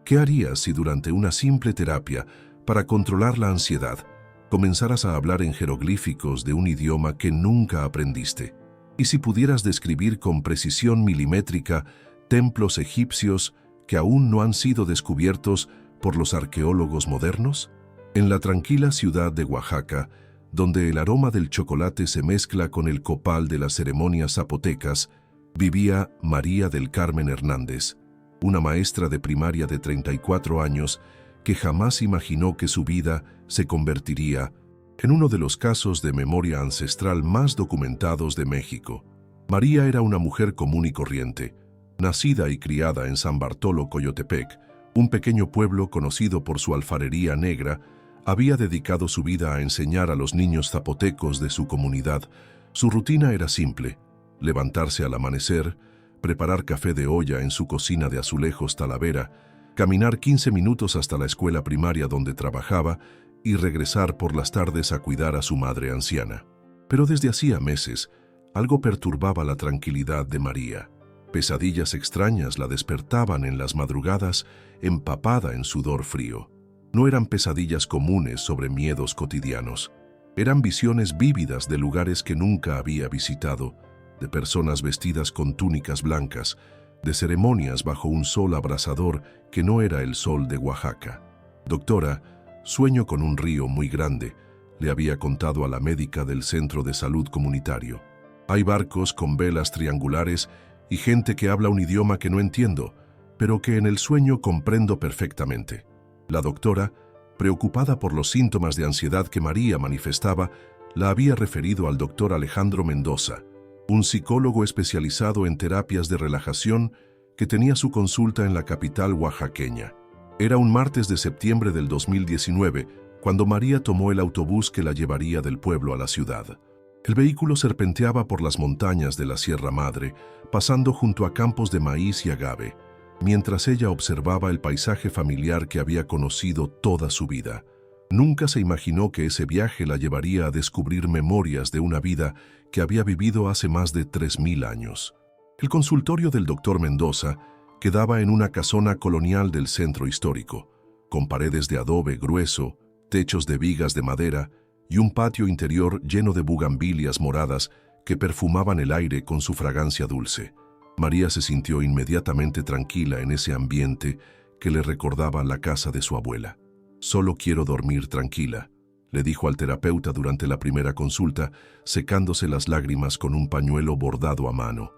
¿Qué harías si durante una simple terapia para controlar la ansiedad comenzaras a hablar en jeroglíficos de un idioma que nunca aprendiste? ¿Y si pudieras describir con precisión milimétrica templos egipcios que aún no han sido descubiertos por los arqueólogos modernos? En la tranquila ciudad de Oaxaca, donde el aroma del chocolate se mezcla con el copal de las ceremonias zapotecas, vivía María del Carmen Hernández, una maestra de primaria de 34 años que jamás imaginó que su vida se convertiría en uno de los casos de memoria ancestral más documentados de México. María era una mujer común y corriente, nacida y criada en San Bartolo, Coyotepec, un pequeño pueblo conocido por su alfarería negra. Había dedicado su vida a enseñar a los niños zapotecos de su comunidad. Su rutina era simple: levantarse al amanecer, preparar café de olla en su cocina de azulejos Talavera, caminar 15 minutos hasta la escuela primaria donde trabajaba y regresar por las tardes a cuidar a su madre anciana. Pero desde hacía meses, algo perturbaba la tranquilidad de María. Pesadillas extrañas la despertaban en las madrugadas, empapada en sudor frío. No eran pesadillas comunes sobre miedos cotidianos. Eran visiones vívidas de lugares que nunca había visitado, de personas vestidas con túnicas blancas, de ceremonias bajo un sol abrasador que no era el sol de Oaxaca. Doctora, sueño con un río muy grande, le había contado a la médica del centro de salud comunitario. Hay barcos con velas triangulares y gente que habla un idioma que no entiendo, pero que en el sueño comprendo perfectamente. La doctora, preocupada por los síntomas de ansiedad que María manifestaba, la había referido al doctor Alejandro Mendoza, un psicólogo especializado en terapias de relajación que tenía su consulta en la capital oaxaqueña. Era un martes de septiembre del 2019 cuando María tomó el autobús que la llevaría del pueblo a la ciudad. El vehículo serpenteaba por las montañas de la Sierra Madre, pasando junto a campos de maíz y agave, mientras ella observaba el paisaje familiar que había conocido toda su vida. Nunca se imaginó que ese viaje la llevaría a descubrir memorias de una vida que había vivido hace más de 3000 años. El consultorio del doctor Mendoza quedaba en una casona colonial del centro histórico, con paredes de adobe grueso, techos de vigas de madera y un patio interior lleno de bugambilias moradas que perfumaban el aire con su fragancia dulce. María se sintió inmediatamente tranquila en ese ambiente que le recordaba la casa de su abuela. «Solo quiero dormir tranquila», le dijo al terapeuta durante la primera consulta, secándose las lágrimas con un pañuelo bordado a mano.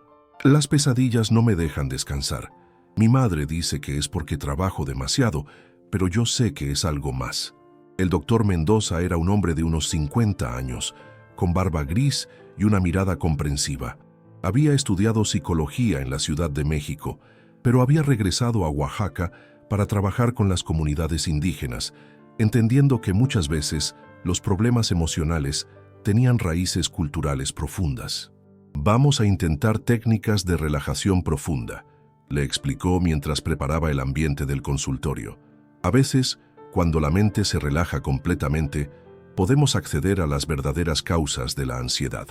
«Las pesadillas no me dejan descansar. Mi madre dice que es porque trabajo demasiado, pero yo sé que es algo más». El doctor Mendoza era un hombre de unos 50 años, con barba gris y una mirada comprensiva. Había estudiado psicología en la Ciudad de México, pero había regresado a Oaxaca para trabajar con las comunidades indígenas, entendiendo que muchas veces los problemas emocionales tenían raíces culturales profundas. «Vamos a intentar técnicas de relajación profunda», le explicó mientras preparaba el ambiente del consultorio. «A veces, cuando la mente se relaja completamente, podemos acceder a las verdaderas causas de la ansiedad».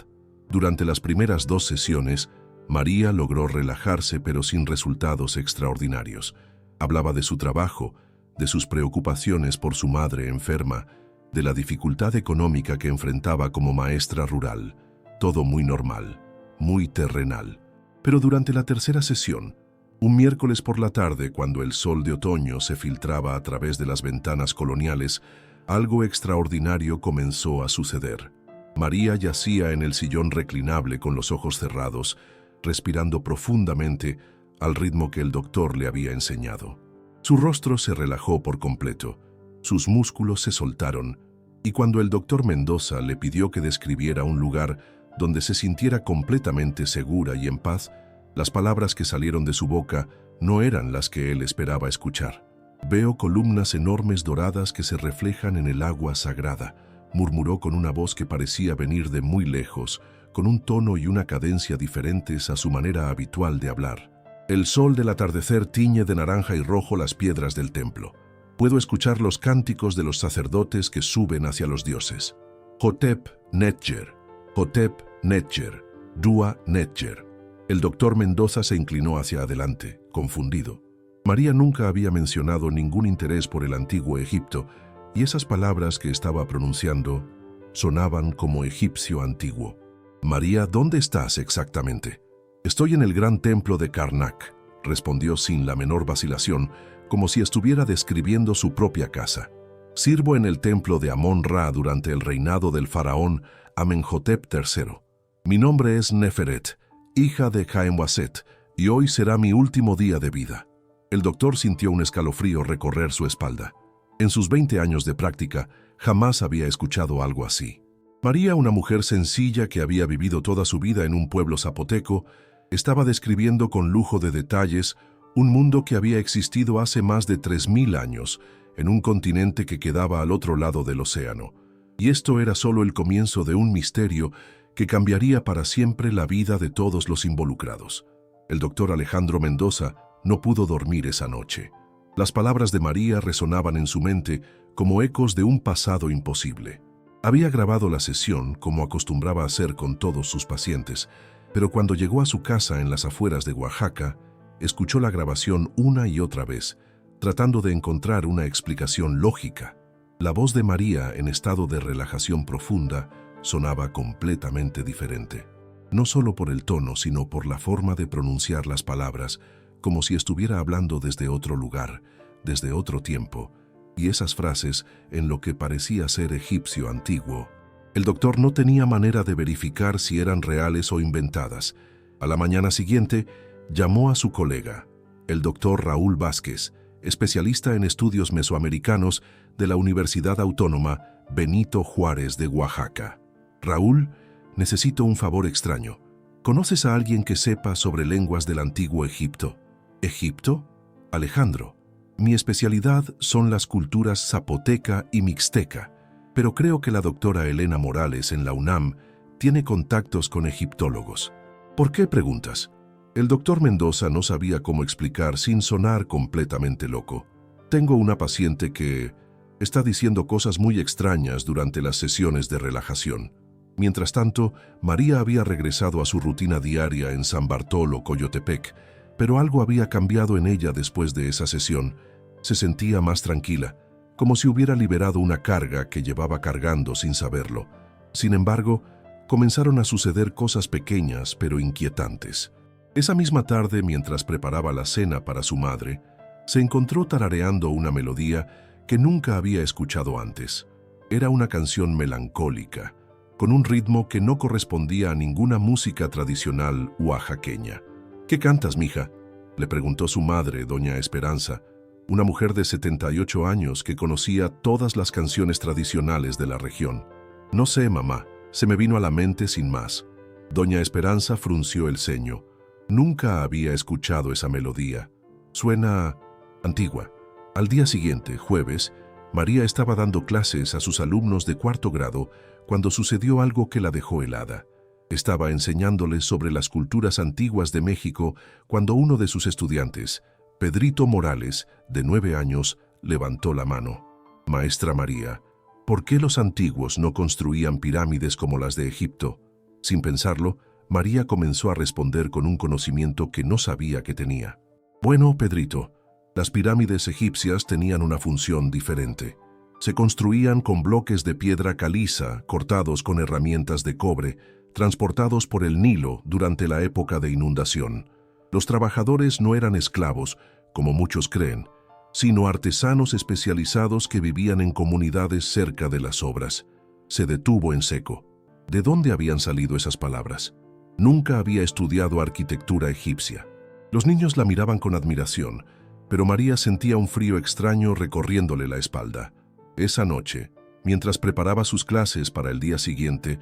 Durante las primeras 2 sesiones, María logró relajarse pero sin resultados extraordinarios. Hablaba de su trabajo, de sus preocupaciones por su madre enferma, de la dificultad económica que enfrentaba como maestra rural. Todo muy normal, muy terrenal. Pero durante la tercera sesión, un miércoles por la tarde, cuando el sol de otoño se filtraba a través de las ventanas coloniales, algo extraordinario comenzó a suceder. María yacía en el sillón reclinable con los ojos cerrados, respirando profundamente al ritmo que el doctor le había enseñado. Su rostro se relajó por completo, sus músculos se soltaron, y cuando el doctor Mendoza le pidió que describiera un lugar donde se sintiera completamente segura y en paz, las palabras que salieron de su boca no eran las que él esperaba escuchar. «Veo columnas enormes doradas que se reflejan en el agua sagrada», murmuró con una voz que parecía venir de muy lejos, con un tono y una cadencia diferentes a su manera habitual de hablar. «El sol del atardecer tiñe de naranja y rojo las piedras del templo. Puedo escuchar los cánticos de los sacerdotes que suben hacia los dioses. Hotep Netjer, Hotep Netjer, Dua Netjer». El doctor Mendoza se inclinó hacia adelante, confundido. María nunca había mencionado ningún interés por el antiguo Egipto, y esas palabras que estaba pronunciando sonaban como egipcio antiguo. María, ¿dónde estás exactamente? Estoy en el gran templo de Karnak, respondió sin la menor vacilación, como si estuviera describiendo su propia casa. Sirvo en el templo de Amón-Ra durante el reinado del faraón Amenhotep III. Mi nombre es Neferet, hija de Jaemwaset, y hoy será mi último día de vida. El doctor sintió un escalofrío recorrer su espalda. En sus 20 años de práctica, jamás había escuchado algo así. María, una mujer sencilla que había vivido toda su vida en un pueblo zapoteco, estaba describiendo con lujo de detalles un mundo que había existido hace más de 3000 años, en un continente que quedaba al otro lado del océano. Y esto era solo el comienzo de un misterio que cambiaría para siempre la vida de todos los involucrados. El doctor Alejandro Mendoza no pudo dormir esa noche. Las palabras de María resonaban en su mente como ecos de un pasado imposible. Había grabado la sesión como acostumbraba hacer con todos sus pacientes, pero cuando llegó a su casa en las afueras de Oaxaca, escuchó la grabación una y otra vez, tratando de encontrar una explicación lógica. La voz de María, en estado de relajación profunda, sonaba completamente diferente. No solo por el tono, sino por la forma de pronunciar las palabras, como si estuviera hablando desde otro lugar, desde otro tiempo, y esas frases en lo que parecía ser egipcio antiguo. El doctor no tenía manera de verificar si eran reales o inventadas. A la mañana siguiente, llamó a su colega, el doctor Raúl Vázquez, especialista en estudios mesoamericanos de la Universidad Autónoma Benito Juárez de Oaxaca. Raúl, necesito un favor extraño. ¿Conoces a alguien que sepa sobre lenguas del antiguo Egipto? ¿Egipto? Alejandro, mi especialidad son las culturas zapoteca y mixteca, pero creo que la doctora Elena Morales en la UNAM tiene contactos con egiptólogos. ¿Por qué preguntas? El doctor Mendoza no sabía cómo explicar sin sonar completamente loco. Tengo una paciente que está diciendo cosas muy extrañas durante las sesiones de relajación. Mientras tanto, María había regresado a su rutina diaria en San Bartolo, Coyotepec, pero algo había cambiado en ella después de esa sesión. Se sentía más tranquila, como si hubiera liberado una carga que llevaba cargando sin saberlo. Sin embargo, comenzaron a suceder cosas pequeñas pero inquietantes. Esa misma tarde, mientras preparaba la cena para su madre, se encontró tarareando una melodía que nunca había escuchado antes. Era una canción melancólica, con un ritmo que no correspondía a ninguna música tradicional oaxaqueña. ¿Qué cantas, mija?, le preguntó su madre, doña Esperanza, una mujer de 78 años que conocía todas las canciones tradicionales de la región. No sé, mamá, se me vino a la mente sin más. Doña Esperanza frunció el ceño. Nunca había escuchado esa melodía. Suena antigua. Al día siguiente, jueves, María estaba dando clases a sus alumnos de 4º grado cuando sucedió algo que la dejó helada. Estaba enseñándoles sobre las culturas antiguas de México cuando uno de sus estudiantes, Pedrito Morales, de 9 años, levantó la mano. Maestra María, ¿por qué los antiguos no construían pirámides como las de Egipto? Sin pensarlo, María comenzó a responder con un conocimiento que no sabía que tenía. Bueno, Pedrito, las pirámides egipcias tenían una función diferente. Se construían con bloques de piedra caliza cortados con herramientas de cobre, transportados por el Nilo durante la época de inundación. Los trabajadores no eran esclavos, como muchos creen, sino artesanos especializados que vivían en comunidades cerca de las obras. Se detuvo en seco. ¿De dónde habían salido esas palabras? Nunca había estudiado arquitectura egipcia. Los niños la miraban con admiración, pero María sentía un frío extraño recorriéndole la espalda. Esa noche, mientras preparaba sus clases para el día siguiente,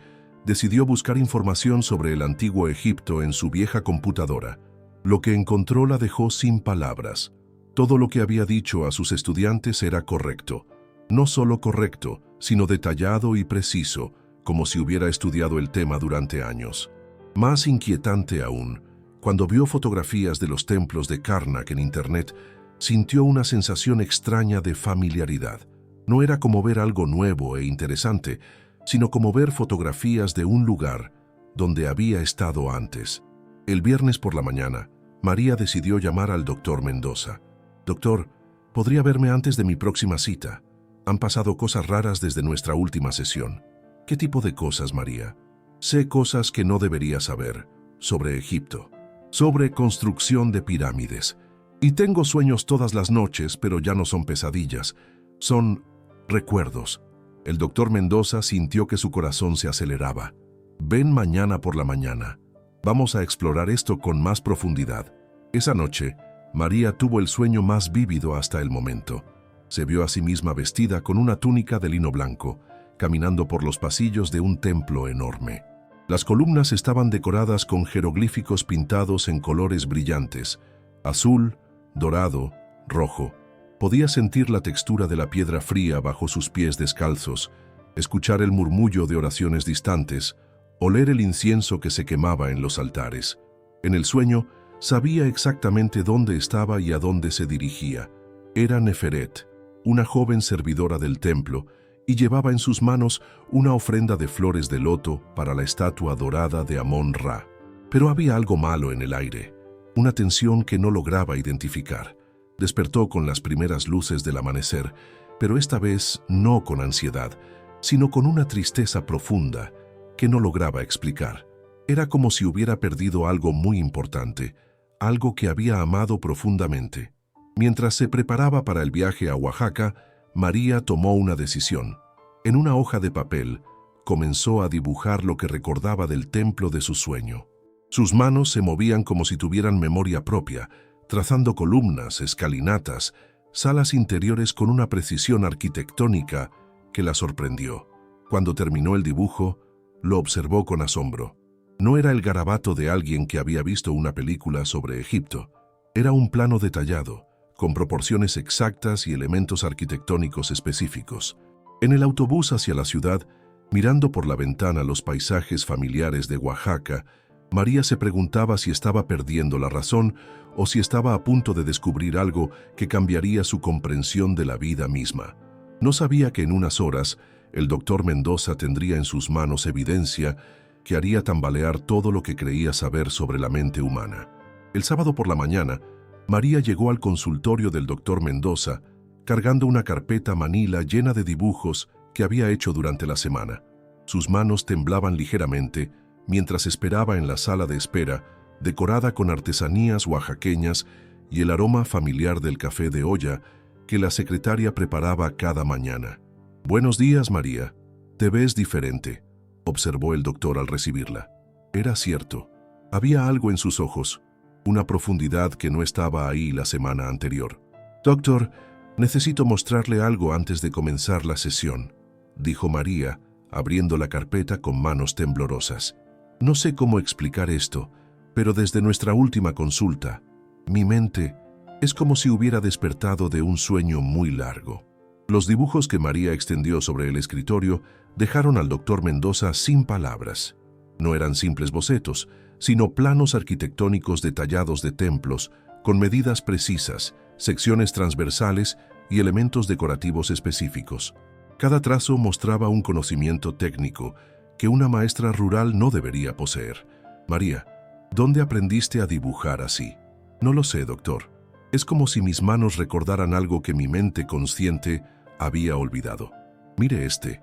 decidió buscar información sobre el antiguo Egipto en su vieja computadora. Lo que encontró la dejó sin palabras. Todo lo que había dicho a sus estudiantes era correcto. No solo correcto, sino detallado y preciso, como si hubiera estudiado el tema durante años. Más inquietante aún, cuando vio fotografías de los templos de Karnak en internet, sintió una sensación extraña de familiaridad. No era como ver algo nuevo e interesante, sino como ver fotografías de un lugar donde había estado antes. El viernes por la mañana, María decidió llamar al doctor Mendoza. Doctor, ¿podría verme antes de mi próxima cita? Han pasado cosas raras desde nuestra última sesión. ¿Qué tipo de cosas, María? Sé cosas que no debería saber sobre Egipto, sobre construcción de pirámides. Y tengo sueños todas las noches, pero ya no son pesadillas, son recuerdos. El doctor Mendoza sintió que su corazón se aceleraba. Ven mañana por la mañana. Vamos a explorar esto con más profundidad. Esa noche, María tuvo el sueño más vívido hasta el momento. Se vio a sí misma vestida con una túnica de lino blanco, caminando por los pasillos de un templo enorme. Las columnas estaban decoradas con jeroglíficos pintados en colores brillantes, azul, dorado, rojo. Podía sentir la textura de la piedra fría bajo sus pies descalzos, escuchar el murmullo de oraciones distantes, oler el incienso que se quemaba en los altares. En el sueño, sabía exactamente dónde estaba y a dónde se dirigía. Era Neferet, una joven servidora del templo, y llevaba en sus manos una ofrenda de flores de loto para la estatua dorada de Amón-Ra. Pero había algo malo en el aire, una tensión que no lograba identificar. Despertó con las primeras luces del amanecer, pero esta vez no con ansiedad, sino con una tristeza profunda que no lograba explicar. Era como si hubiera perdido algo muy importante, algo que había amado profundamente. Mientras se preparaba para el viaje a Oaxaca, María tomó una decisión. En una hoja de papel, comenzó a dibujar lo que recordaba del templo de su sueño. Sus manos se movían como si tuvieran memoria propia, trazando columnas, escalinatas, salas interiores con una precisión arquitectónica que la sorprendió. Cuando terminó el dibujo, lo observó con asombro. No era el garabato de alguien que había visto una película sobre Egipto. Era un plano detallado, con proporciones exactas y elementos arquitectónicos específicos. En el autobús hacia la ciudad, mirando por la ventana los paisajes familiares de Oaxaca, María se preguntaba si estaba perdiendo la razón o si estaba a punto de descubrir algo que cambiaría su comprensión de la vida misma. No sabía que en unas horas el doctor Mendoza tendría en sus manos evidencia que haría tambalear todo lo que creía saber sobre la mente humana. El sábado por la mañana, María llegó al consultorio del doctor Mendoza cargando una carpeta manila llena de dibujos que había hecho durante la semana. Sus manos temblaban ligeramente mientras esperaba en la sala de espera, decorada con artesanías oaxaqueñas y el aroma familiar del café de olla que la secretaria preparaba cada mañana. «Buenos días, María. Te ves diferente», observó el doctor al recibirla. Era cierto. Había algo en sus ojos, una profundidad que no estaba ahí la semana anterior. «Doctor, necesito mostrarle algo antes de comenzar la sesión», dijo María, abriendo la carpeta con manos temblorosas. «No sé cómo explicar esto, pero desde nuestra última consulta, mi mente es como si hubiera despertado de un sueño muy largo». Los dibujos que María extendió sobre el escritorio dejaron al doctor Mendoza sin palabras. No eran simples bocetos, sino planos arquitectónicos detallados de templos, con medidas precisas, secciones transversales y elementos decorativos específicos. Cada trazo mostraba un conocimiento técnico que una maestra rural no debería poseer. «María, ¿dónde aprendiste a dibujar así?» «No lo sé, doctor. Es como si mis manos recordaran algo que mi mente consciente había olvidado. Mire este»,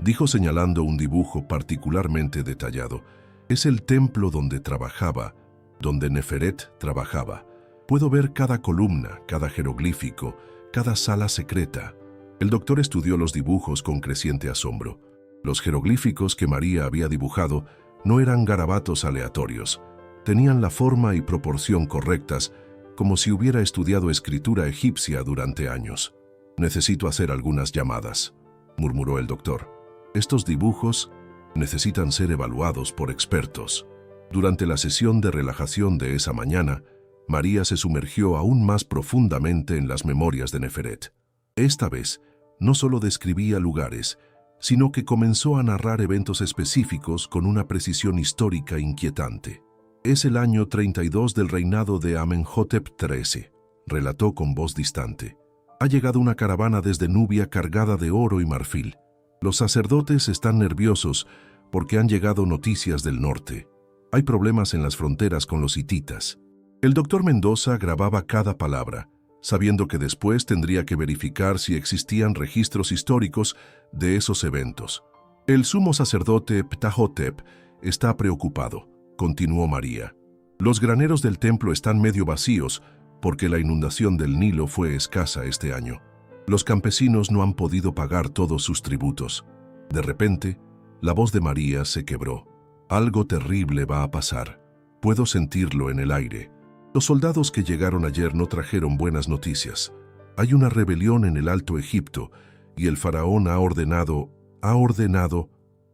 dijo señalando un dibujo particularmente detallado. «Es el templo donde trabajaba, donde Neferet trabajaba. Puedo ver cada columna, cada jeroglífico, cada sala secreta». El doctor estudió los dibujos con creciente asombro. Los jeroglíficos que María había dibujado no eran garabatos aleatorios. Tenían la forma y proporción correctas, como si hubiera estudiado escritura egipcia durante años. «Necesito hacer algunas llamadas», murmuró el doctor. «Estos dibujos necesitan ser evaluados por expertos». Durante la sesión de relajación de esa mañana, María se sumergió aún más profundamente en las memorias de Neferet. Esta vez, no solo describía lugares, sino que comenzó a narrar eventos específicos con una precisión histórica inquietante. «Es el año 32 del reinado de Amenhotep XIII», relató con voz distante. «Ha llegado una caravana desde Nubia cargada de oro y marfil. Los sacerdotes están nerviosos porque han llegado noticias del norte. Hay problemas en las fronteras con los hititas». El doctor Mendoza grababa cada palabra, sabiendo que después tendría que verificar si existían registros históricos de esos eventos. El sumo sacerdote Ptahhotep está preocupado, continuó María. Los graneros del templo están medio vacíos porque la inundación del Nilo fue escasa este año. Los campesinos no han podido pagar todos sus tributos. De repente, la voz de María se quebró. Algo terrible va a pasar. Puedo sentirlo en el aire. Los soldados que llegaron ayer no trajeron buenas noticias. Hay una rebelión en el Alto Egipto y el faraón ha ordenado.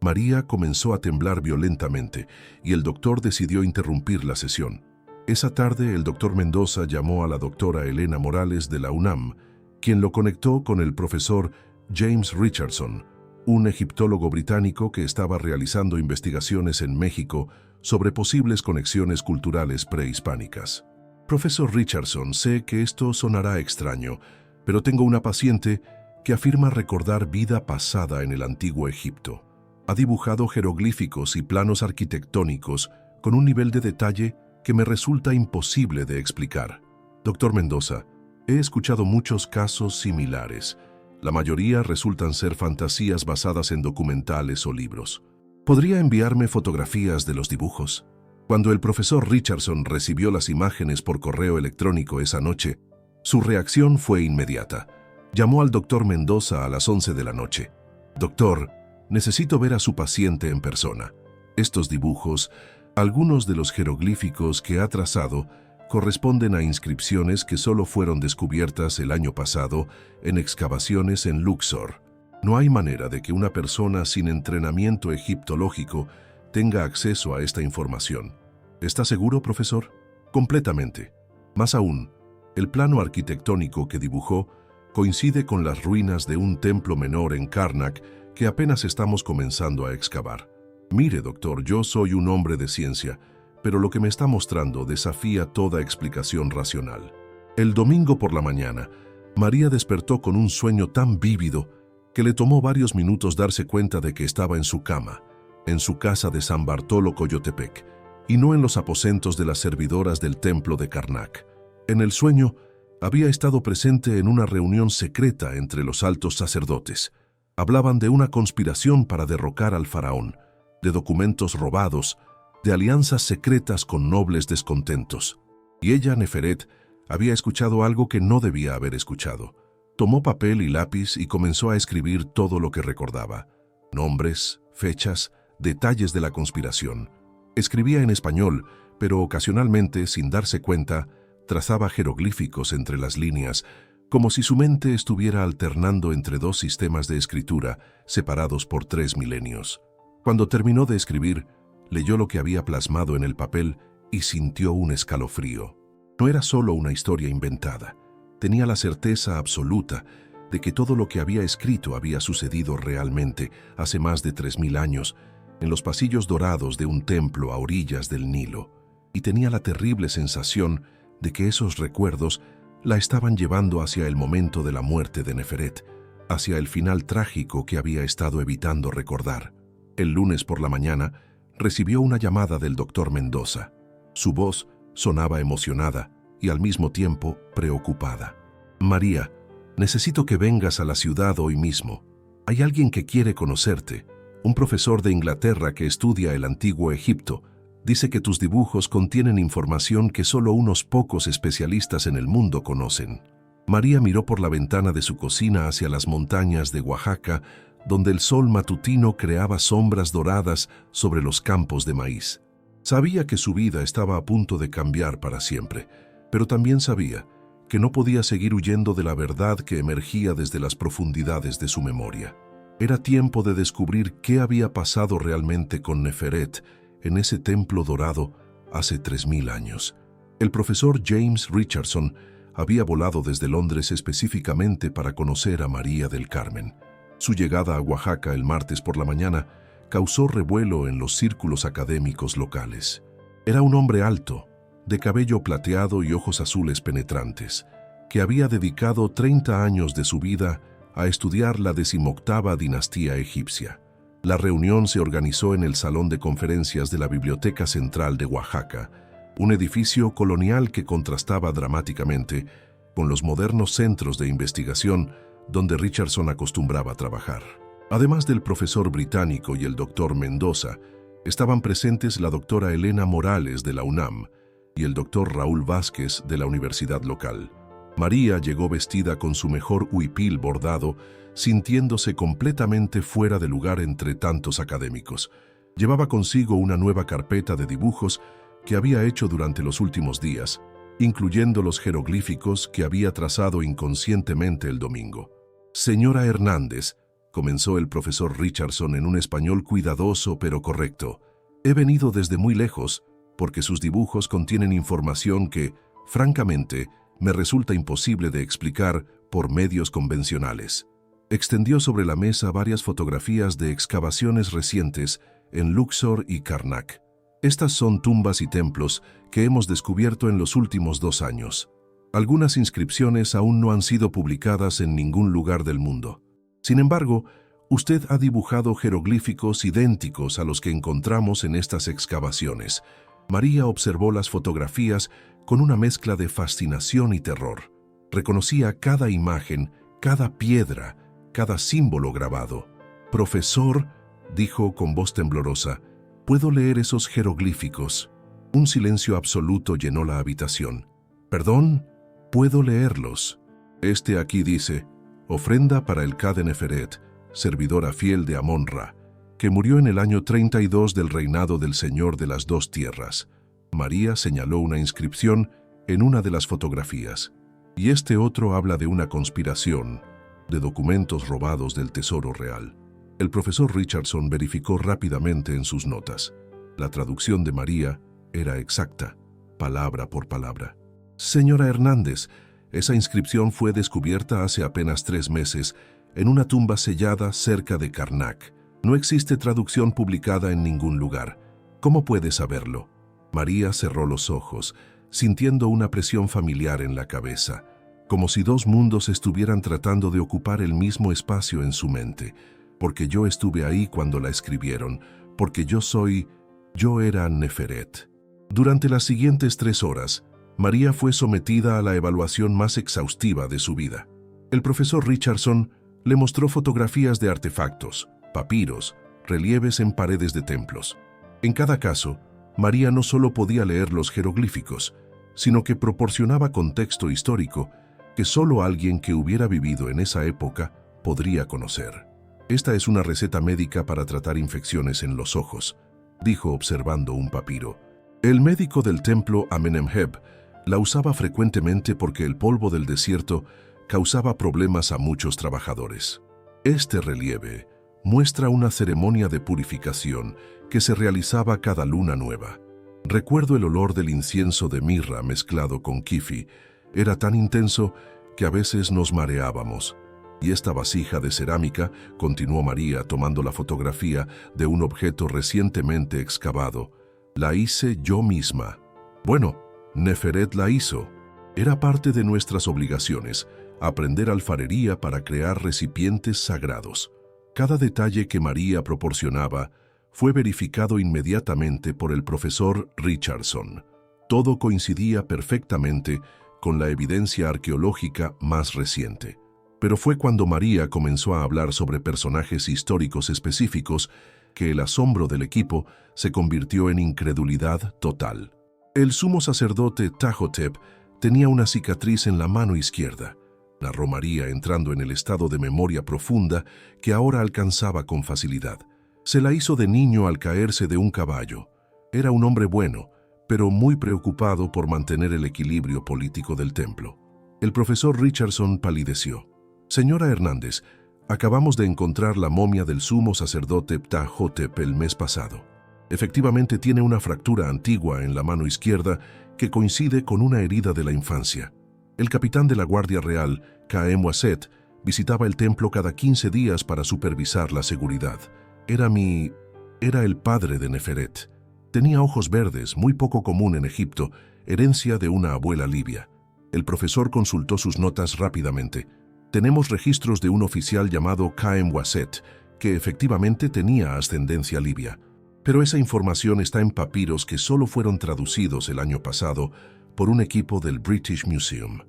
María comenzó a temblar violentamente y el doctor decidió interrumpir la sesión. Esa tarde el doctor Mendoza llamó a la doctora Elena Morales de la UNAM, quien lo conectó con el profesor James Richardson, un egiptólogo británico que estaba realizando investigaciones en México sobre posibles conexiones culturales prehispánicas. Profesor Richardson, sé que esto sonará extraño, pero tengo una paciente que afirma recordar vida pasada en el antiguo Egipto. Ha dibujado jeroglíficos y planos arquitectónicos con un nivel de detalle que me resulta imposible de explicar. Doctor Mendoza, he escuchado muchos casos similares. La mayoría resultan ser fantasías basadas en documentales o libros. ¿Podría enviarme fotografías de los dibujos? Cuando el profesor Richardson recibió las imágenes por correo electrónico esa noche, su reacción fue inmediata. Llamó al doctor Mendoza a las 11 de la noche. Doctor, necesito ver a su paciente en persona. Estos dibujos, algunos de los jeroglíficos que ha trazado, corresponden a inscripciones que solo fueron descubiertas el año pasado en excavaciones en Luxor. No hay manera de que una persona sin entrenamiento egiptológico tenga acceso a esta información. ¿Está seguro, profesor? Completamente. Más aún, el plano arquitectónico que dibujó coincide con las ruinas de un templo menor en Karnak que apenas estamos comenzando a excavar. Mire, doctor, yo soy un hombre de ciencia, pero lo que me está mostrando desafía toda explicación racional. El domingo por la mañana, María despertó con un sueño tan vívido que le tomó varios minutos darse cuenta de que estaba en su cama, en su casa de San Bartolo Coyotepec, y no en los aposentos de las servidoras del templo de Karnak. En el sueño, había estado presente en una reunión secreta entre los altos sacerdotes. Hablaban de una conspiración para derrocar al faraón, de documentos robados, de alianzas secretas con nobles descontentos. Y ella, Neferet, había escuchado algo que no debía haber escuchado. Tomó papel y lápiz y comenzó a escribir todo lo que recordaba. Nombres, fechas, detalles de la conspiración. Escribía en español, pero ocasionalmente, sin darse cuenta, trazaba jeroglíficos entre las líneas, como si su mente estuviera alternando entre dos sistemas de escritura separados por 3 milenios. Cuando terminó de escribir, leyó lo que había plasmado en el papel y sintió un escalofrío. No era solo una historia inventada. Tenía la certeza absoluta de que todo lo que había escrito había sucedido realmente hace más de 3000 años, en los pasillos dorados de un templo a orillas del Nilo, y tenía la terrible sensación de que esos recuerdos la estaban llevando hacia el momento de la muerte de Neferet, hacia el final trágico que había estado evitando recordar. El lunes por la mañana recibió una llamada del doctor Mendoza. Su voz sonaba emocionada y al mismo tiempo preocupada. María, necesito que vengas a la ciudad hoy mismo. Hay alguien que quiere conocerte, un profesor de Inglaterra que estudia el antiguo Egipto. Dice que tus dibujos contienen información que solo unos pocos especialistas en el mundo conocen. María miró por la ventana de su cocina hacia las montañas de Oaxaca, donde el sol matutino creaba sombras doradas sobre los campos de maíz. Sabía que su vida estaba a punto de cambiar para siempre, pero también sabía que no podía seguir huyendo de la verdad que emergía desde las profundidades de su memoria. Era tiempo de descubrir qué había pasado realmente con Neferet en ese templo dorado hace 3000 años. El profesor James Richardson había volado desde Londres específicamente para conocer a María del Carmen. Su llegada a Oaxaca el martes por la mañana causó revuelo en los círculos académicos locales. Era un hombre alto, de cabello plateado y ojos azules penetrantes, que había dedicado 30 años de su vida a estudiar la 18ª dinastía egipcia. La reunión se organizó en el Salón de Conferencias de la Biblioteca Central de Oaxaca, un edificio colonial que contrastaba dramáticamente con los modernos centros de investigación donde Richardson acostumbraba trabajar. Además del profesor británico y el doctor Mendoza, estaban presentes la doctora Elena Morales de la UNAM y el doctor Raúl Vázquez de la universidad local. María llegó vestida con su mejor huipil bordado, sintiéndose completamente fuera de lugar entre tantos académicos. Llevaba consigo una nueva carpeta de dibujos que había hecho durante los últimos días, incluyendo los jeroglíficos que había trazado inconscientemente el domingo. «Señora Hernández», comenzó el profesor Richardson en un español cuidadoso pero correcto, «he venido desde muy lejos porque sus dibujos contienen información que, francamente, me resulta imposible de explicar por medios convencionales». Extendió sobre la mesa varias fotografías de excavaciones recientes en Luxor y Karnak. Estas son tumbas y templos que hemos descubierto en los últimos 2 años. Algunas inscripciones aún no han sido publicadas en ningún lugar del mundo. Sin embargo, usted ha dibujado jeroglíficos idénticos a los que encontramos en estas excavaciones. María observó las fotografías con una mezcla de fascinación y terror. Reconocía cada imagen, cada piedra, cada símbolo grabado. «Profesor», dijo con voz temblorosa, «¿puedo leer esos jeroglíficos?» Un silencio absoluto llenó la habitación. «¿Perdón? Puedo leerlos». «Este aquí dice, ofrenda para el Ka de Neferet, servidora fiel de Amon-Ra, que murió en el año 32 del reinado del Señor de las Dos Tierras». María señaló una inscripción en una de las fotografías. «Y este otro habla de una conspiración, de documentos robados del Tesoro Real». El profesor Richardson verificó rápidamente en sus notas. La traducción de María era exacta, palabra por palabra. «Señora Hernández, esa inscripción fue descubierta hace apenas 3 meses en una tumba sellada cerca de Karnak. No existe traducción publicada en ningún lugar. ¿Cómo puede saberlo?» María cerró los ojos, sintiendo una presión familiar en la cabeza, como si 2 mundos estuvieran tratando de ocupar el mismo espacio en su mente. «Porque yo estuve ahí cuando la escribieron, porque yo era Neferet». Durante las siguientes 3 horas, María fue sometida a la evaluación más exhaustiva de su vida. El profesor Richardson le mostró fotografías de artefactos, papiros, relieves en paredes de templos. En cada caso, María no solo podía leer los jeroglíficos, sino que proporcionaba contexto histórico que solo alguien que hubiera vivido en esa época podría conocer. «Esta es una receta médica para tratar infecciones en los ojos», dijo observando un papiro. El médico del templo Amenemheb la usaba frecuentemente porque el polvo del desierto causaba problemas a muchos trabajadores. Este relieve muestra una ceremonia de purificación que se realizaba cada luna nueva. Recuerdo el olor del incienso de mirra mezclado con kifi. Era tan intenso que a veces nos mareábamos. «Y esta vasija de cerámica», continuó María tomando la fotografía de un objeto recientemente excavado, «la hice yo misma». «Bueno, Neferet la hizo». Era parte de nuestras obligaciones, aprender alfarería para crear recipientes sagrados. Cada detalle que María proporcionaba fue verificado inmediatamente por el profesor Richardson. Todo coincidía perfectamente con la evidencia arqueológica más reciente. Pero fue cuando María comenzó a hablar sobre personajes históricos específicos que el asombro del equipo se convirtió en incredulidad total. El sumo sacerdote Ptahhotep tenía una cicatriz en la mano izquierda, narró María entrando en el estado de memoria profunda que ahora alcanzaba con facilidad. Se la hizo de niño al caerse de un caballo. Era un hombre bueno, pero muy preocupado por mantener el equilibrio político del templo. El profesor Richardson palideció. «Señora Hernández, acabamos de encontrar la momia del sumo sacerdote Ptahhotep el mes pasado. Efectivamente tiene una fractura antigua en la mano izquierda que coincide con una herida de la infancia. El capitán de la Guardia Real, Khaem Waset, visitaba el templo cada 15 días para supervisar la seguridad. Era el padre de Neferet. Tenía ojos verdes, muy poco común en Egipto, herencia de una abuela libia». El profesor consultó sus notas rápidamente. «Tenemos registros de un oficial llamado Khaem Waset, que efectivamente tenía ascendencia libia. Pero esa información está en papiros que solo fueron traducidos el año pasado por un equipo del British Museum».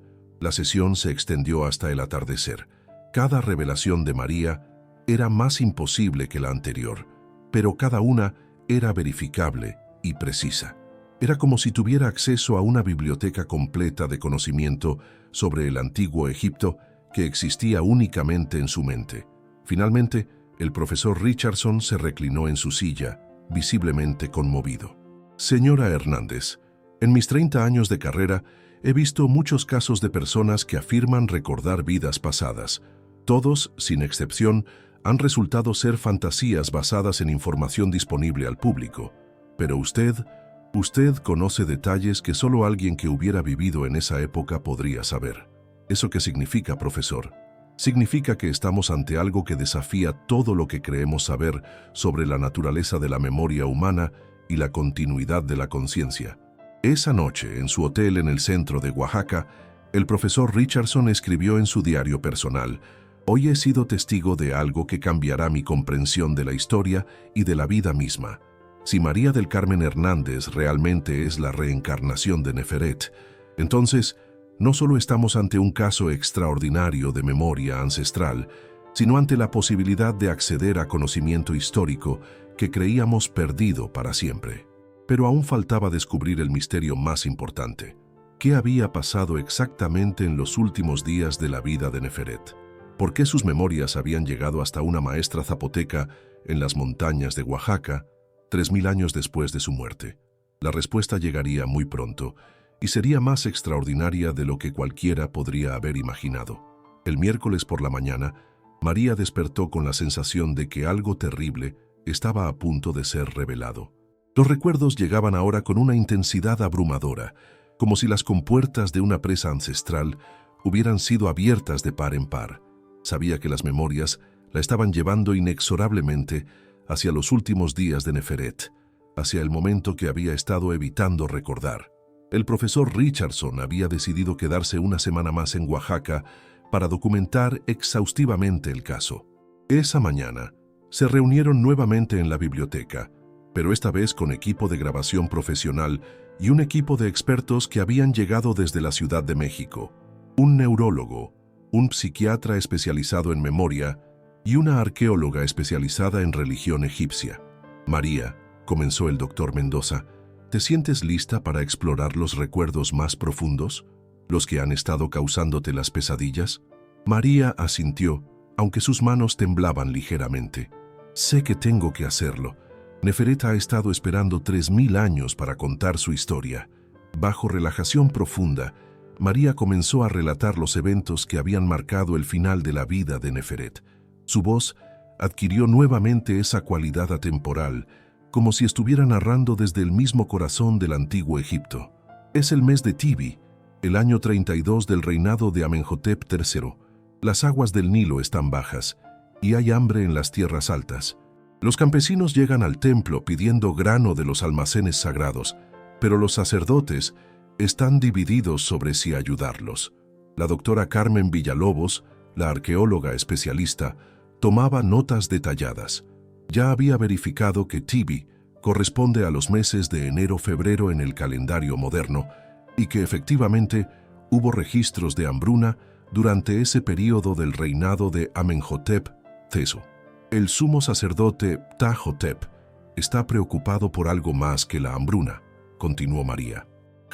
La sesión se extendió hasta el atardecer. Cada revelación de María era más imposible que la anterior, pero cada una era verificable y precisa. Era como si tuviera acceso a una biblioteca completa de conocimiento sobre el antiguo Egipto que existía únicamente en su mente. Finalmente, el profesor Richardson se reclinó en su silla, visiblemente conmovido. Señora Hernández, en mis 30 años de carrera he visto muchos casos de personas que afirman recordar vidas pasadas. Todos, sin excepción, han resultado ser fantasías basadas en información disponible al público. Pero usted conoce detalles que solo alguien que hubiera vivido en esa época podría saber. ¿Eso qué significa, profesor? Significa que estamos ante algo que desafía todo lo que creemos saber sobre la naturaleza de la memoria humana y la continuidad de la conciencia. Esa noche, en su hotel en el centro de Oaxaca, el profesor Richardson escribió en su diario personal: «Hoy he sido testigo de algo que cambiará mi comprensión de la historia y de la vida misma. Si María del Carmen Hernández realmente es la reencarnación de Neferet, entonces no solo estamos ante un caso extraordinario de memoria ancestral, sino ante la posibilidad de acceder a conocimiento histórico que creíamos perdido para siempre». Pero aún faltaba descubrir el misterio más importante. ¿Qué había pasado exactamente en los últimos días de la vida de Neferet? ¿Por qué sus memorias habían llegado hasta una maestra zapoteca en las montañas de Oaxaca 3000 años después de su muerte? La respuesta llegaría muy pronto y sería más extraordinaria de lo que cualquiera podría haber imaginado. El miércoles por la mañana, María despertó con la sensación de que algo terrible estaba a punto de ser revelado. Los recuerdos llegaban ahora con una intensidad abrumadora, como si las compuertas de una presa ancestral hubieran sido abiertas de par en par. Sabía que las memorias la estaban llevando inexorablemente hacia los últimos días de Neferet, hacia el momento que había estado evitando recordar. El profesor Richardson había decidido quedarse una semana más en Oaxaca para documentar exhaustivamente el caso. Esa mañana se reunieron nuevamente en la biblioteca, pero esta vez con equipo de grabación profesional y un equipo de expertos que habían llegado desde la Ciudad de México. Un neurólogo, un psiquiatra especializado en memoria y una arqueóloga especializada en religión egipcia. «María», comenzó el doctor Mendoza, ¿te sientes lista para explorar los recuerdos más profundos? ¿Los que han estado causándote las pesadillas? María asintió, aunque sus manos temblaban ligeramente. «Sé que tengo que hacerlo. Neferet ha estado esperando 3000 años para contar su historia». Bajo relajación profunda, María comenzó a relatar los eventos que habían marcado el final de la vida de Neferet. Su voz adquirió nuevamente esa cualidad atemporal, como si estuviera narrando desde el mismo corazón del antiguo Egipto. Es el mes de Tibi, el año 32 del reinado de Amenhotep III. Las aguas del Nilo están bajas y hay hambre en las tierras altas. Los campesinos llegan al templo pidiendo grano de los almacenes sagrados, pero los sacerdotes están divididos sobre si ayudarlos. La doctora Carmen Villalobos, la arqueóloga especialista, tomaba notas detalladas. Ya había verificado que Tibi corresponde a los meses de enero-febrero en el calendario moderno y que efectivamente hubo registros de hambruna durante ese período del reinado de Amenhotep III. El sumo sacerdote Ptah-hotep está preocupado por algo más que la hambruna, continuó María.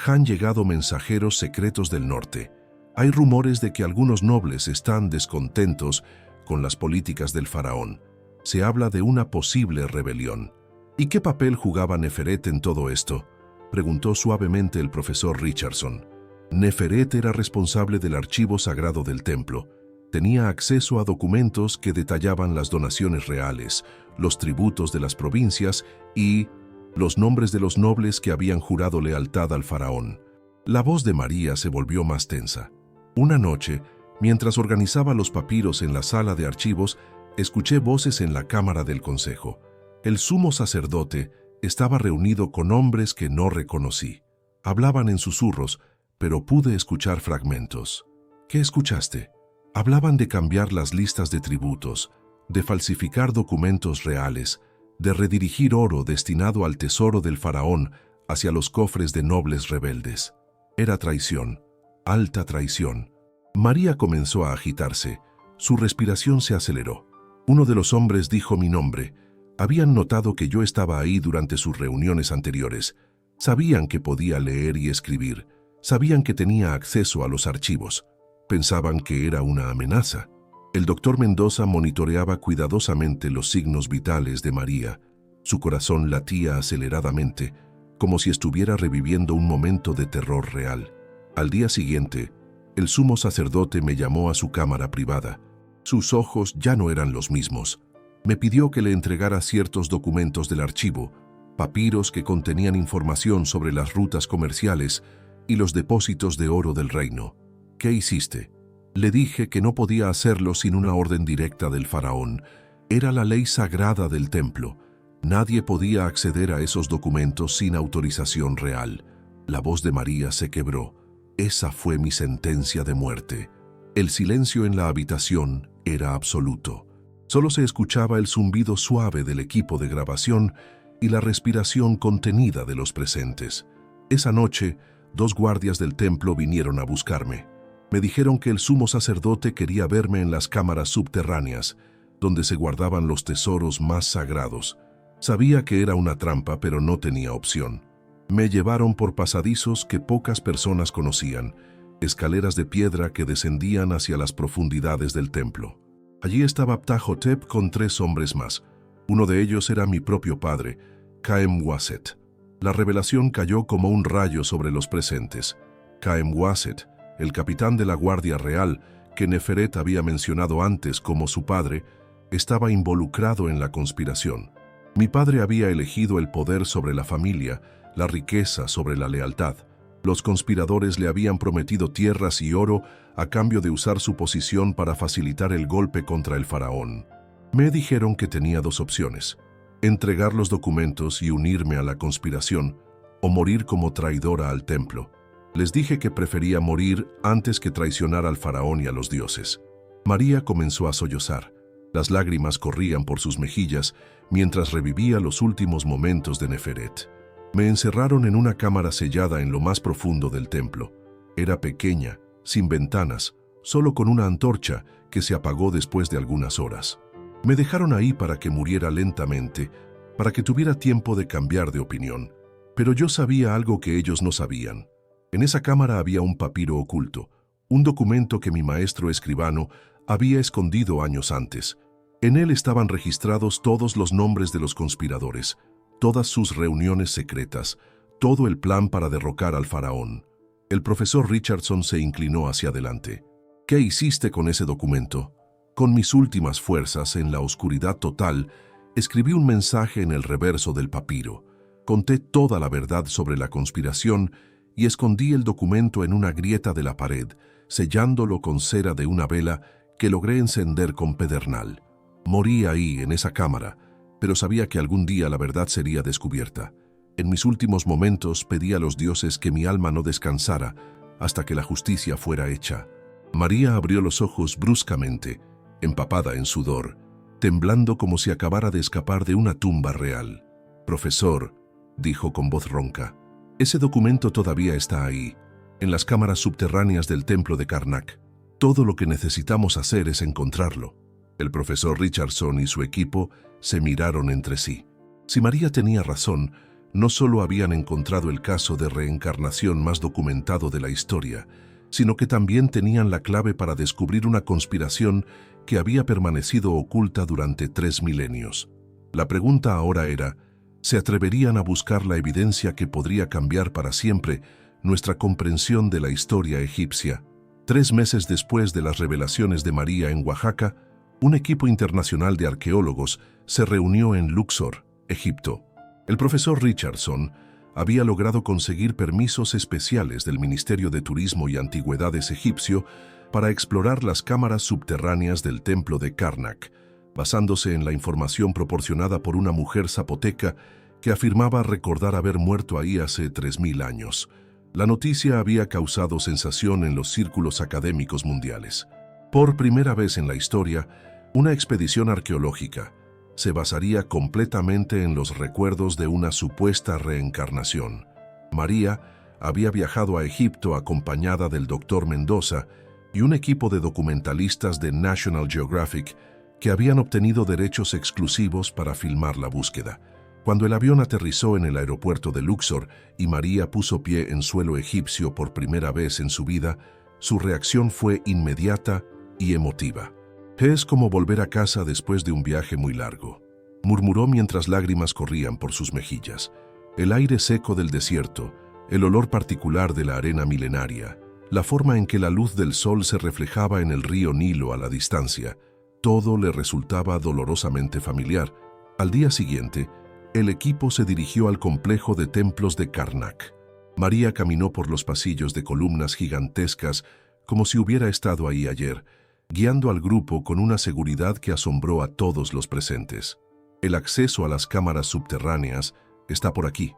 Han llegado mensajeros secretos del norte. Hay rumores de que algunos nobles están descontentos con las políticas del faraón. Se habla de una posible rebelión. ¿Y qué papel jugaba Neferet en todo esto?, preguntó suavemente el profesor Richardson. Neferet era responsable del archivo sagrado del templo. Tenía acceso a documentos que detallaban las donaciones reales, los tributos de las provincias y los nombres de los nobles que habían jurado lealtad al faraón. La voz de María se volvió más tensa. Una noche, mientras organizaba los papiros en la sala de archivos, escuché voces en la cámara del consejo. El sumo sacerdote estaba reunido con hombres que no reconocí. Hablaban en susurros, pero pude escuchar fragmentos. ¿Qué escuchaste? Hablaban de cambiar las listas de tributos, de falsificar documentos reales, de redirigir oro destinado al tesoro del faraón hacia los cofres de nobles rebeldes. Era traición, alta traición, María comenzó a agitarse. Su respiración se aceleró. Uno de los hombres dijo mi nombre. Habían notado que yo estaba ahí durante sus reuniones anteriores. Sabían que podía leer y escribir. Sabían que tenía acceso a los archivos. Pensaban que era una amenaza. El doctor Mendoza monitoreaba cuidadosamente los signos vitales de María. Su corazón latía aceleradamente, como si estuviera reviviendo un momento de terror real. Al día siguiente, el sumo sacerdote me llamó a su cámara privada. Sus ojos ya no eran los mismos. Me pidió que le entregara ciertos documentos del archivo, papiros que contenían información sobre las rutas comerciales y los depósitos de oro del reino. ¿Qué hiciste? Le dije que no podía hacerlo sin una orden directa del faraón. Era la ley sagrada del templo. Nadie podía acceder a esos documentos sin autorización real. La voz de María se quebró. Esa fue mi sentencia de muerte. El silencio en la habitación era absoluto. Solo se escuchaba el zumbido suave del equipo de grabación y la respiración contenida de los presentes. Esa noche, 2 guardias del templo vinieron a buscarme. Me dijeron que el sumo sacerdote quería verme en las cámaras subterráneas, donde se guardaban los tesoros más sagrados. Sabía que era una trampa, pero no tenía opción. Me llevaron por pasadizos que pocas personas conocían, escaleras de piedra que descendían hacia las profundidades del templo. Allí estaba Ptahhotep con 3 hombres más. Uno de ellos era mi propio padre, Khem-Waset. La revelación cayó como un rayo sobre los presentes. Khem-Waset, el capitán de la Guardia Real, que Neferet había mencionado antes como su padre, estaba involucrado en la conspiración. Mi padre había elegido el poder sobre la familia, la riqueza sobre la lealtad. Los conspiradores le habían prometido tierras y oro a cambio de usar su posición para facilitar el golpe contra el faraón. Me dijeron que tenía 2 opciones: entregar los documentos y unirme a la conspiración, o morir como traidora al templo. Les dije que prefería morir antes que traicionar al faraón y a los dioses. María comenzó a sollozar. Las lágrimas corrían por sus mejillas mientras revivía los últimos momentos de Neferet. Me encerraron en una cámara sellada en lo más profundo del templo. Era pequeña, sin ventanas, solo con una antorcha que se apagó después de algunas horas. Me dejaron ahí para que muriera lentamente, para que tuviera tiempo de cambiar de opinión. Pero yo sabía algo que ellos no sabían. En esa cámara había un papiro oculto, un documento que mi maestro escribano había escondido años antes. En él estaban registrados todos los nombres de los conspiradores, todas sus reuniones secretas, todo el plan para derrocar al faraón. El profesor Richardson se inclinó hacia adelante. ¿Qué hiciste con ese documento? Con mis últimas fuerzas, en la oscuridad total, escribí un mensaje en el reverso del papiro. Conté toda la verdad sobre la conspiración y escondí el documento en una grieta de la pared, sellándolo con cera de una vela que logré encender con pedernal. Morí ahí, en esa cámara, pero sabía que algún día la verdad sería descubierta. En mis últimos momentos pedí a los dioses que mi alma no descansara hasta que la justicia fuera hecha. María abrió los ojos bruscamente, empapada en sudor, temblando como si acabara de escapar de una tumba real. «Profesor», dijo con voz ronca, «ese documento todavía está ahí, en las cámaras subterráneas del templo de Karnak. Todo lo que necesitamos hacer es encontrarlo». El profesor Richardson y su equipo se miraron entre sí. Si María tenía razón, no solo habían encontrado el caso de reencarnación más documentado de la historia, sino que también tenían la clave para descubrir una conspiración que había permanecido oculta durante 3 milenios. La pregunta ahora era, ¿se atreverían a buscar la evidencia que podría cambiar para siempre nuestra comprensión de la historia egipcia? 3 meses después de las revelaciones de María en Oaxaca, un equipo internacional de arqueólogos se reunió en Luxor, Egipto. El profesor Richardson había logrado conseguir permisos especiales del Ministerio de Turismo y Antigüedades egipcio para explorar las cámaras subterráneas del templo de Karnak, basándose en la información proporcionada por una mujer zapoteca que afirmaba recordar haber muerto ahí hace 3000 años. La noticia había causado sensación en los círculos académicos mundiales. Por primera vez en la historia, una expedición arqueológica se basaría completamente en los recuerdos de una supuesta reencarnación. María había viajado a Egipto acompañada del doctor Mendoza y un equipo de documentalistas de National Geographic que habían obtenido derechos exclusivos para filmar la búsqueda. Cuando el avión aterrizó en el aeropuerto de Luxor y María puso pie en suelo egipcio por primera vez en su vida, su reacción fue inmediata y emotiva. Es como volver a casa después de un viaje muy largo, murmuró mientras lágrimas corrían por sus mejillas. El aire seco del desierto, el olor particular de la arena milenaria, la forma en que la luz del sol se reflejaba en el río Nilo a la distancia, todo le resultaba dolorosamente familiar. Al día siguiente, el equipo se dirigió al complejo de templos de Karnak. María caminó por los pasillos de columnas gigantescas como si hubiera estado ahí ayer, guiando al grupo con una seguridad que asombró a todos los presentes. El acceso a las cámaras subterráneas está por aquí,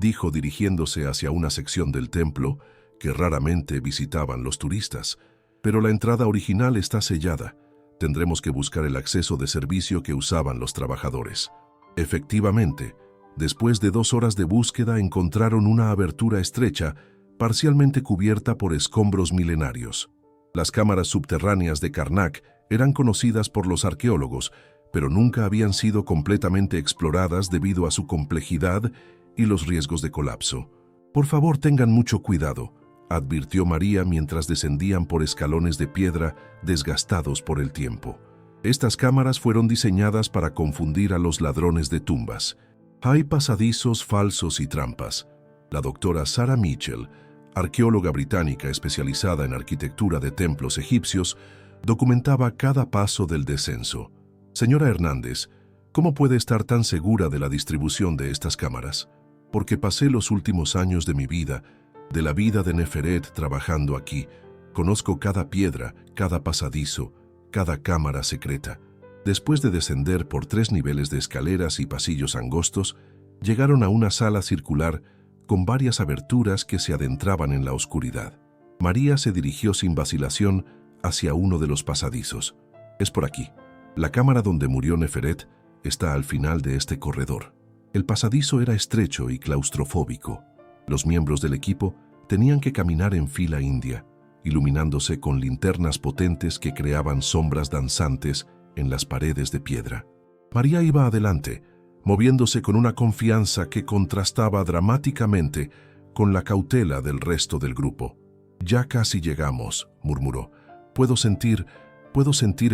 dijo dirigiéndose hacia una sección del templo que raramente visitaban los turistas. Pero la entrada original está sellada. Tendremos que buscar el acceso de servicio que usaban los trabajadores. Efectivamente, después de 2 horas de búsqueda encontraron una abertura estrecha, parcialmente cubierta por escombros milenarios. Las cámaras subterráneas de Karnak eran conocidas por los arqueólogos, pero nunca habían sido completamente exploradas debido a su complejidad y los riesgos de colapso. Por favor, tengan mucho cuidado, advirtió María mientras descendían por escalones de piedra desgastados por el tiempo. Estas cámaras fueron diseñadas para confundir a los ladrones de tumbas. Hay pasadizos falsos y trampas. La doctora Sarah Mitchell, arqueóloga británica especializada en arquitectura de templos egipcios, documentaba cada paso del descenso. Señora Hernández, ¿cómo puede estar tan segura de la distribución de estas cámaras? Porque pasé los últimos años de mi vida, de la vida de Neferet trabajando aquí. Conozco cada piedra, cada pasadizo, cada cámara secreta. Después de descender por 3 niveles de escaleras y pasillos angostos, llegaron a una sala circular con varias aberturas que se adentraban en la oscuridad. María se dirigió sin vacilación hacia uno de los pasadizos. Es por aquí. La cámara donde murió Neferet está al final de este corredor. El pasadizo era estrecho y claustrofóbico. Los miembros del equipo tenían que caminar en fila india, iluminándose con linternas potentes que creaban sombras danzantes en las paredes de piedra. María iba adelante, moviéndose con una confianza que contrastaba dramáticamente con la cautela del resto del grupo. «Ya casi llegamos», murmuró. Puedo sentir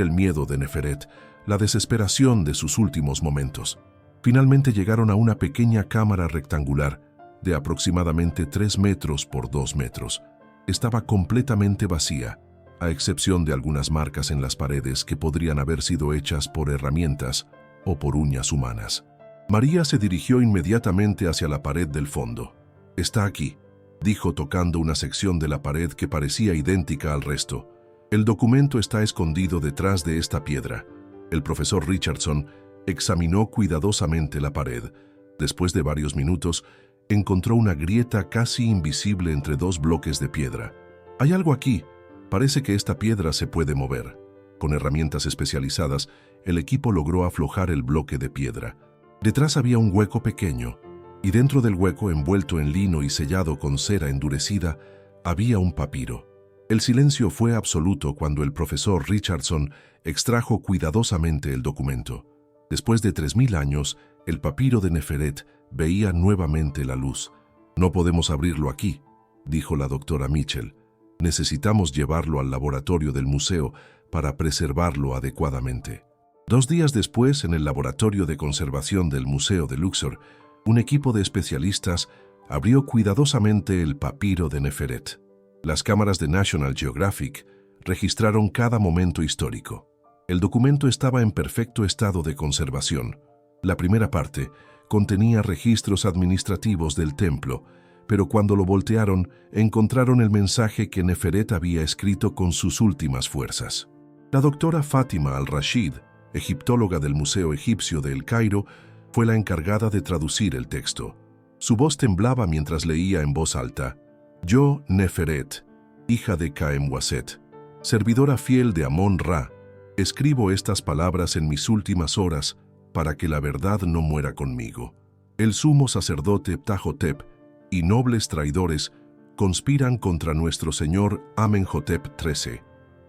el miedo de Neferet, la desesperación de sus últimos momentos». Finalmente llegaron a una pequeña cámara rectangular de aproximadamente 3 metros por 2 metros. Estaba completamente vacía, a excepción de algunas marcas en las paredes que podrían haber sido hechas por herramientas o por uñas humanas. María se dirigió inmediatamente hacia la pared del fondo. «Está aquí», dijo tocando una sección de la pared que parecía idéntica al resto. «El documento está escondido detrás de esta piedra». El profesor Richardson examinó cuidadosamente la pared. Después de varios minutos, encontró una grieta casi invisible entre 2 bloques de piedra. «Hay algo aquí. Parece que esta piedra se puede mover». Con herramientas especializadas, el equipo logró aflojar el bloque de piedra. Detrás había un hueco pequeño, y dentro del hueco, envuelto en lino y sellado con cera endurecida, había un papiro. El silencio fue absoluto cuando el profesor Richardson extrajo cuidadosamente el documento. Después de 3000 años, el papiro de Neferet veía nuevamente la luz. «No podemos abrirlo aquí», dijo la doctora Mitchell. «Necesitamos llevarlo al laboratorio del museo para preservarlo adecuadamente». 2 días después, en el laboratorio de conservación del Museo de Luxor, un equipo de especialistas abrió cuidadosamente el papiro de Neferet. Las cámaras de National Geographic registraron cada momento histórico. El documento estaba en perfecto estado de conservación. La primera parte contenía registros administrativos del templo, pero cuando lo voltearon, encontraron el mensaje que Neferet había escrito con sus últimas fuerzas. La doctora Fátima al-Rashid, egiptóloga del Museo Egipcio de El Cairo, fue la encargada de traducir el texto. Su voz temblaba mientras leía en voz alta: «Yo, Neferet, hija de Khem-Waset, servidora fiel de Amón-Ra, escribo estas palabras en mis últimas horas para que la verdad no muera conmigo. El sumo sacerdote Ptahhotep y nobles traidores conspiran contra nuestro señor Amenhotep XIII.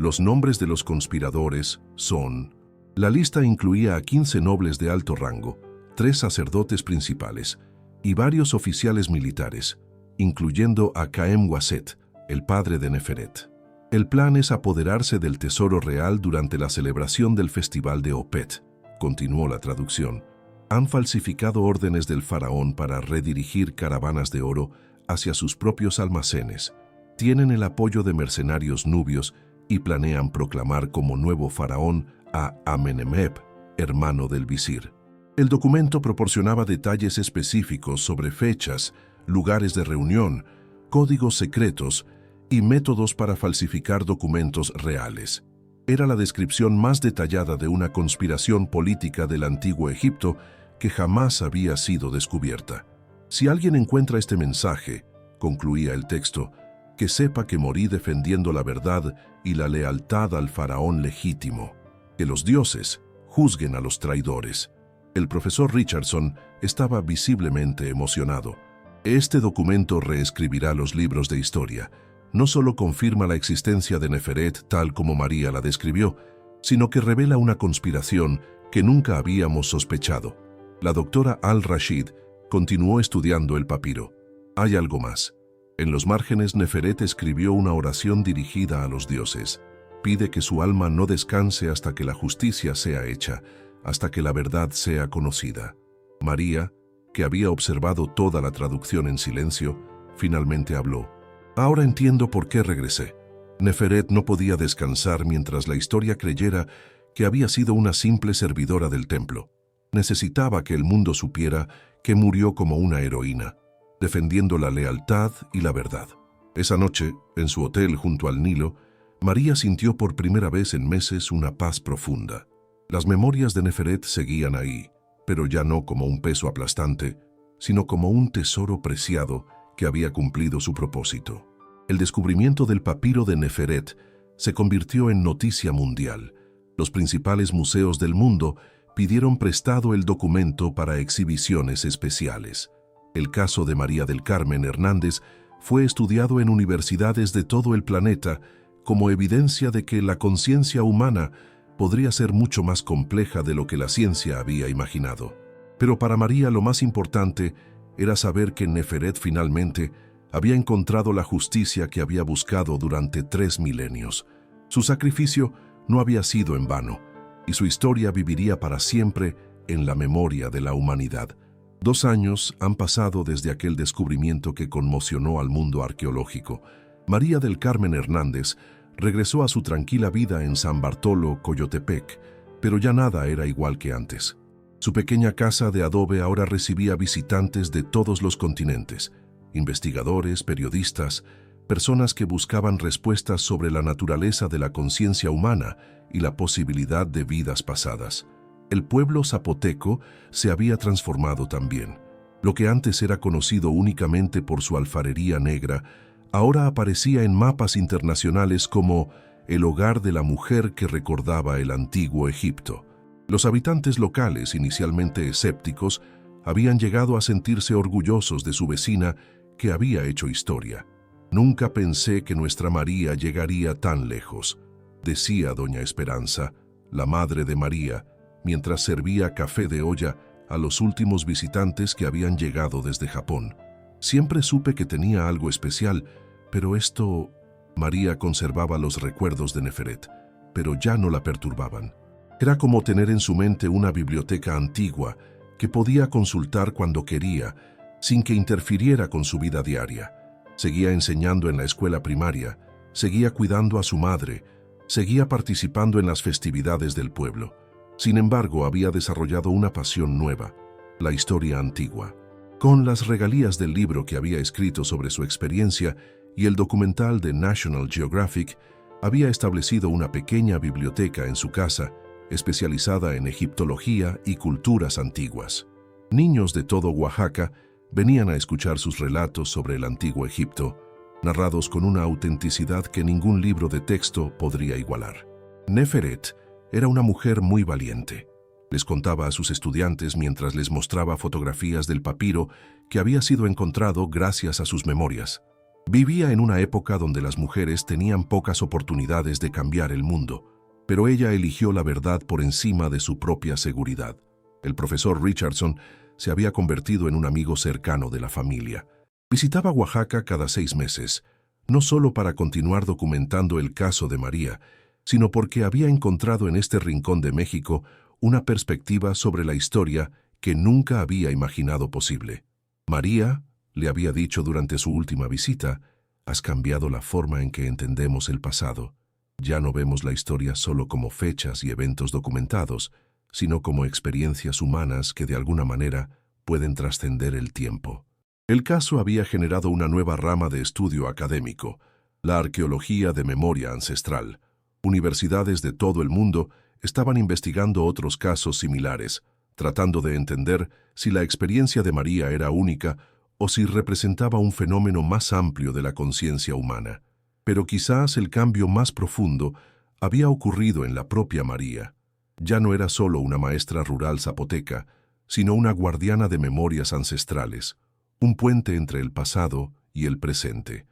Los nombres de los conspiradores son... La lista incluía a 15 nobles de alto rango, 3 sacerdotes principales y varios oficiales militares, incluyendo a Khaem Wasset, el padre de Neferet. El plan es apoderarse del tesoro real durante la celebración del festival de Opet, continuó la traducción. Han falsificado órdenes del faraón para redirigir caravanas de oro hacia sus propios almacenes. Tienen el apoyo de mercenarios nubios y planean proclamar como nuevo faraón a Amenemheb, hermano del visir. El documento proporcionaba detalles específicos sobre fechas, lugares de reunión, códigos secretos y métodos para falsificar documentos reales. Era la descripción más detallada de una conspiración política del antiguo Egipto que jamás había sido descubierta. Si alguien encuentra este mensaje, concluía el texto, que sepa que morí defendiendo la verdad y la lealtad al faraón legítimo. Que los dioses juzguen a los traidores. El profesor Richardson estaba visiblemente emocionado. Este documento reescribirá los libros de historia. No solo confirma la existencia de Neferet tal como María la describió, sino que revela una conspiración que nunca habíamos sospechado. La doctora Al-Rashid continuó estudiando el papiro. Hay algo más. En los márgenes Neferet escribió una oración dirigida a los dioses. Pide que su alma no descanse hasta que la justicia sea hecha, hasta que la verdad sea conocida. María, que había observado toda la traducción en silencio, finalmente habló. Ahora entiendo por qué regresé. Neferet no podía descansar mientras la historia creyera que había sido una simple servidora del templo. Necesitaba que el mundo supiera que murió como una heroína, defendiendo la lealtad y la verdad. Esa noche, en su hotel junto al Nilo, María sintió por primera vez en meses una paz profunda. Las memorias de Neferet seguían ahí, pero ya no como un peso aplastante, sino como un tesoro preciado que había cumplido su propósito. El descubrimiento del papiro de Neferet se convirtió en noticia mundial. Los principales museos del mundo pidieron prestado el documento para exhibiciones especiales. El caso de María del Carmen Hernández fue estudiado en universidades de todo el planeta como evidencia de que la conciencia humana podría ser mucho más compleja de lo que la ciencia había imaginado. Pero para María lo más importante era saber que Neferet finalmente había encontrado la justicia que había buscado durante 3 milenios. Su sacrificio no había sido en vano, y su historia viviría para siempre en la memoria de la humanidad. 2 años han pasado desde aquel descubrimiento que conmocionó al mundo arqueológico. María del Carmen Hernández regresó a su tranquila vida en San Bartolo, Coyotepec, pero ya nada era igual que antes. Su pequeña casa de adobe ahora recibía visitantes de todos los continentes, investigadores, periodistas, personas que buscaban respuestas sobre la naturaleza de la conciencia humana y la posibilidad de vidas pasadas. El pueblo zapoteco se había transformado también. Lo que antes era conocido únicamente por su alfarería negra, ahora aparecía en mapas internacionales como el hogar de la mujer que recordaba el antiguo Egipto. Los habitantes locales, inicialmente escépticos, habían llegado a sentirse orgullosos de su vecina que había hecho historia. «Nunca pensé que nuestra María llegaría tan lejos», decía doña Esperanza, la madre de María, mientras servía café de olla a los últimos visitantes que habían llegado desde Japón. «Siempre supe que tenía algo especial, pero esto...» María conservaba los recuerdos de Neferet, pero ya no la perturbaban. Era como tener en su mente una biblioteca antigua que podía consultar cuando quería, sin que interfiriera con su vida diaria. Seguía enseñando en la escuela primaria, seguía cuidando a su madre, seguía participando en las festividades del pueblo. Sin embargo, había desarrollado una pasión nueva, la historia antigua. Con las regalías del libro que había escrito sobre su experiencia y el documental de National Geographic, había establecido una pequeña biblioteca en su casa, especializada en egiptología y culturas antiguas. Niños de todo Oaxaca venían a escuchar sus relatos sobre el antiguo Egipto, narrados con una autenticidad que ningún libro de texto podría igualar. Neferet era una mujer muy valiente. Les contaba a sus estudiantes mientras les mostraba fotografías del papiro que había sido encontrado gracias a sus memorias. Vivía en una época donde las mujeres tenían pocas oportunidades de cambiar el mundo, pero ella eligió la verdad por encima de su propia seguridad. El profesor Richardson se había convertido en un amigo cercano de la familia. Visitaba Oaxaca cada 6 meses, no solo para continuar documentando el caso de María, sino porque había encontrado en este rincón de México una perspectiva sobre la historia que nunca había imaginado posible. María, le había dicho durante su última visita, has cambiado la forma en que entendemos el pasado. Ya no vemos la historia solo como fechas y eventos documentados, sino como experiencias humanas que de alguna manera pueden trascender el tiempo. El caso había generado una nueva rama de estudio académico, la arqueología de memoria ancestral. Universidades de todo el mundo estaban investigando otros casos similares, tratando de entender si la experiencia de María era única o si representaba un fenómeno más amplio de la conciencia humana. Pero quizás el cambio más profundo había ocurrido en la propia María. Ya no era solo una maestra rural zapoteca, sino una guardiana de memorias ancestrales, un puente entre el pasado y el presente.